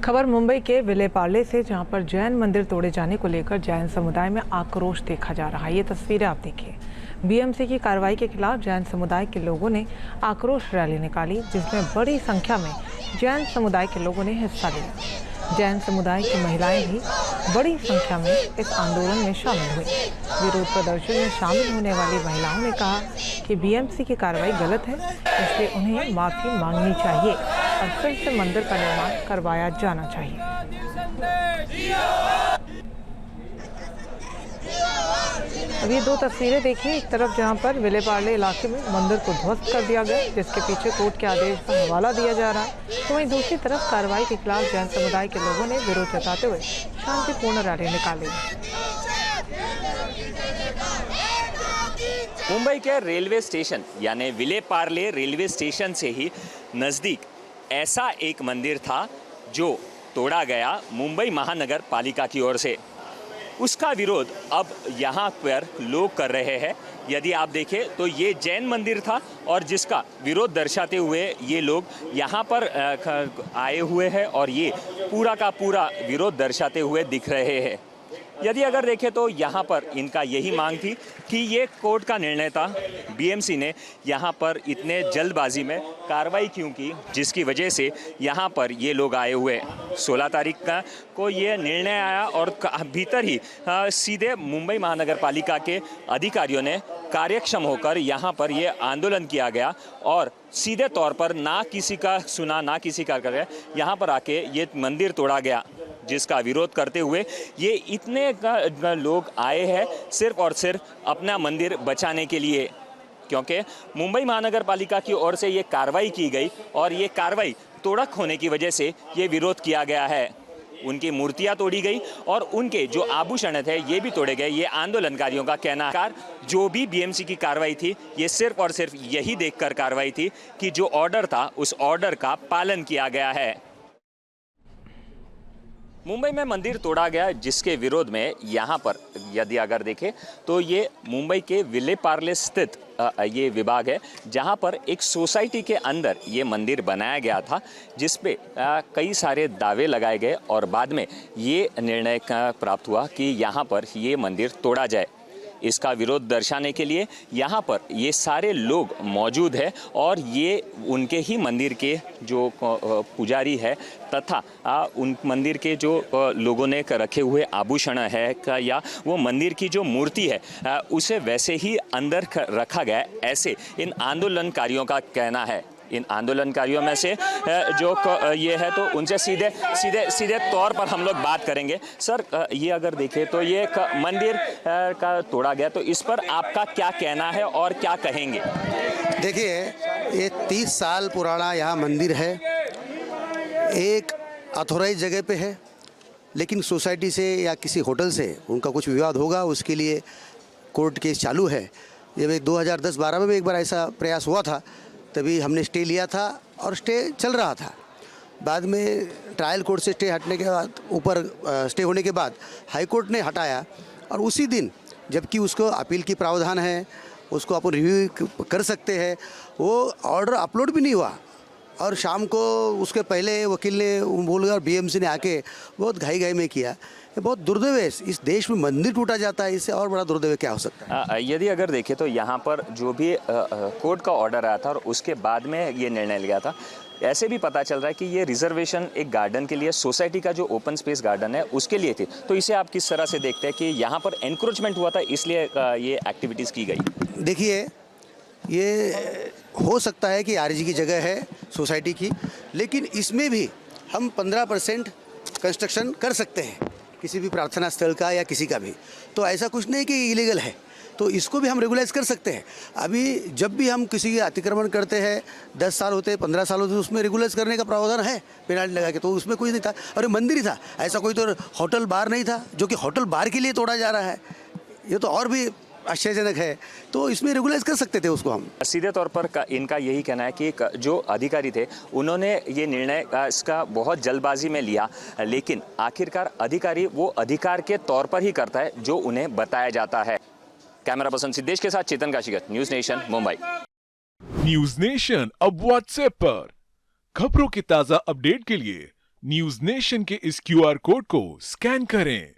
खबर मुंबई के विलेपार्ले से, जहां पर जैन मंदिर तोड़े जाने को लेकर जैन समुदाय में आक्रोश देखा जा रहा है। ये तस्वीरें आप देखिए। बीएमसी की कार्रवाई के खिलाफ जैन समुदाय के लोगों ने आक्रोश रैली निकाली, जिसमें बड़ी संख्या में जैन समुदाय के लोगों ने हिस्सा लिया। जैन समुदाय की महिलाएं भी बड़ी संख्या में इस आंदोलन में शामिल हुई। विरोध प्रदर्शन में शामिल होने वाली महिलाओं ने कहा कि बीएमसी की कार्रवाई गलत है, इसलिए उन्हें माफी मांगनी चाहिए और फिर से मंदिर का निर्माण करवाया जाना चाहिए। अब ये दो तस्वीरें देखिए। एक तरफ जहां पर विलेपार्ले इलाके में मंदिर को ध्वस्त कर दिया गया, जिसके पीछे कोर्ट के आदेश का हवाला दिया जा रहा है, तो वहीं दूसरी तरफ कार्रवाई के खिलाफ जैन समुदाय के लोगों ने विरोध जताते हुए शांतिपूर्ण रैली निकाली। मुंबई के रेलवे स्टेशन यानी विलेपार्ले रेलवे स्टेशन से ही नज़दीक ऐसा एक मंदिर था जो तोड़ा गया मुंबई महानगर पालिका की ओर से। उसका विरोध अब यहाँ पर लोग कर रहे हैं। यदि आप देखें तो ये जैन मंदिर था और जिसका विरोध दर्शाते हुए ये लोग यहाँ पर आए हुए हैं और ये पूरा का पूरा विरोध दर्शाते हुए दिख रहे हैं। यदि अगर देखें तो यहाँ पर इनका यही मांग थी कि ये कोर्ट का निर्णय था, बीएमसी ने यहाँ पर इतने जल्दबाजी में कार्रवाई क्यों की, जिसकी वजह से यहाँ पर ये लोग आए हुए। 16 तारीख को ये निर्णय आया और भीतर ही सीधे मुंबई महानगर पालिका के अधिकारियों ने कार्यक्षम होकर यहाँ पर ये आंदोलन किया गया और सीधे तौर पर ना किसी का सुना ना किसी का कर यहाँ पर आके ये मंदिर तोड़ा गया, जिसका विरोध करते हुए ये इतने लोग आए हैं सिर्फ और सिर्फ अपना मंदिर बचाने के लिए, क्योंकि मुंबई महानगर पालिका की ओर से ये कार्रवाई की गई और ये कार्रवाई तोड़क होने की वजह से ये विरोध किया गया है। उनकी मूर्तियां तोड़ी गई और उनके जो आभूषण थे ये भी तोड़े गए। ये आंदोलनकारियों का कहना है जो भी बीएमसी की कार्रवाई थी ये सिर्फ और सिर्फ यही देखकर कार्रवाई थी कि जो ऑर्डर था उस ऑर्डर का पालन किया गया है। मुंबई में मंदिर तोड़ा गया, जिसके विरोध में यहाँ पर यदि अगर देखें तो ये मुंबई के विलेपार्ले स्थित ये विभाग है, जहाँ पर एक सोसाइटी के अंदर ये मंदिर बनाया गया था, जिस पे कई सारे दावे लगाए गए और बाद में ये निर्णय प्राप्त हुआ कि यहाँ पर ये मंदिर तोड़ा जाए। इसका विरोध दर्शाने के लिए यहाँ पर ये सारे लोग मौजूद हैं और ये उनके ही मंदिर के जो पुजारी है तथा उन मंदिर के जो लोगों ने रखे हुए आभूषण है या वो मंदिर की जो मूर्ति है उसे वैसे ही अंदर रखा गया, ऐसे इन आंदोलनकारियों का कहना है। इन आंदोलनकारियों में से जो ये है तो उनसे सीधे तौर पर हम लोग बात करेंगे। सर, ये अगर देखें तो ये मंदिर का तोड़ा गया, तो इस पर आपका क्या कहना है और क्या कहेंगे? देखिए, ये 30 साल पुराना यहाँ मंदिर है, एक अथॉराइज जगह पे है, लेकिन सोसाइटी से या किसी होटल से उनका कुछ विवाद होगा, उसके लिए कोर्ट केस चालू है। जब 2010-12 में भी एक बार ऐसा प्रयास हुआ था, तभी हमने स्टे लिया था और स्टे चल रहा था। बाद में ट्रायल कोर्ट से स्टे हटने के बाद, ऊपर स्टे होने के बाद हाई कोर्ट ने हटाया और उसी दिन, जबकि उसको अपील की प्रावधान है, उसको अपन रिव्यू कर सकते हैं, वो ऑर्डर अपलोड भी नहीं हुआ और शाम को उसके पहले वकील ने बोल गया और बीएमसी ने आके बहुत घाई में किया। ये बहुत दुर्दैव है। इस देश में मंदिर टूटा जाता है, इससे और बड़ा दुर्दैव क्या हो सकता है? यदि अगर देखें तो यहाँ पर जो भी कोर्ट का ऑर्डर आया था और उसके बाद में ये निर्णय लिया था, ऐसे भी पता चल रहा है कि ये रिजर्वेशन एक गार्डन के लिए, सोसाइटी का जो ओपन स्पेस गार्डन है उसके लिए थी। तो इसे आप किस तरह से देखते हैं कि यहाँ पर एनक्रोचमेंट हुआ था, इसलिए ये एक्टिविटीज़ की गई? देखिए, ये हो सकता है कि आरजी की जगह है सोसाइटी की, लेकिन इसमें भी हम 15% कंस्ट्रक्शन कर सकते हैं, किसी भी प्रार्थना स्थल का या किसी का भी। तो ऐसा कुछ नहीं कि इलीगल है, तो इसको भी हम रेगुलाइज कर सकते हैं। अभी जब भी हम किसी अतिक्रमण करते हैं, 10 साल होते हैं, 15 साल होते हैं, उसमें रेगुलाइज करने का प्रावधान है पेनाल्टी लगा के, तो उसमें कोई नहीं था। और ये मंदिर ही था, ऐसा कोई तो होटल बार नहीं था जो कि होटल बार के लिए तोड़ा जा रहा है। ये तो और भी आश्चर्यजनक है, तो इसमें रेगुलाइज कर सकते थे उसको हम। सीधे तौर पर इनका यही कहना है कि जो अधिकारी थे उन्होंने ये निर्णय इसका बहुत जल्दबाजी में लिया, लेकिन आखिरकार अधिकारी वो अधिकार के तौर पर ही करता है जो उन्हें बताया जाता है। कैमरा पर्सन सिद्धेश के साथ Chetan Kashikar, News Nation, Mumbai. News Nation अब व्हाट्सएप पर खबरों की ताजा अपडेट के लिए न्यूज नेशन के इस क्यूआर कोड को स्कैन करें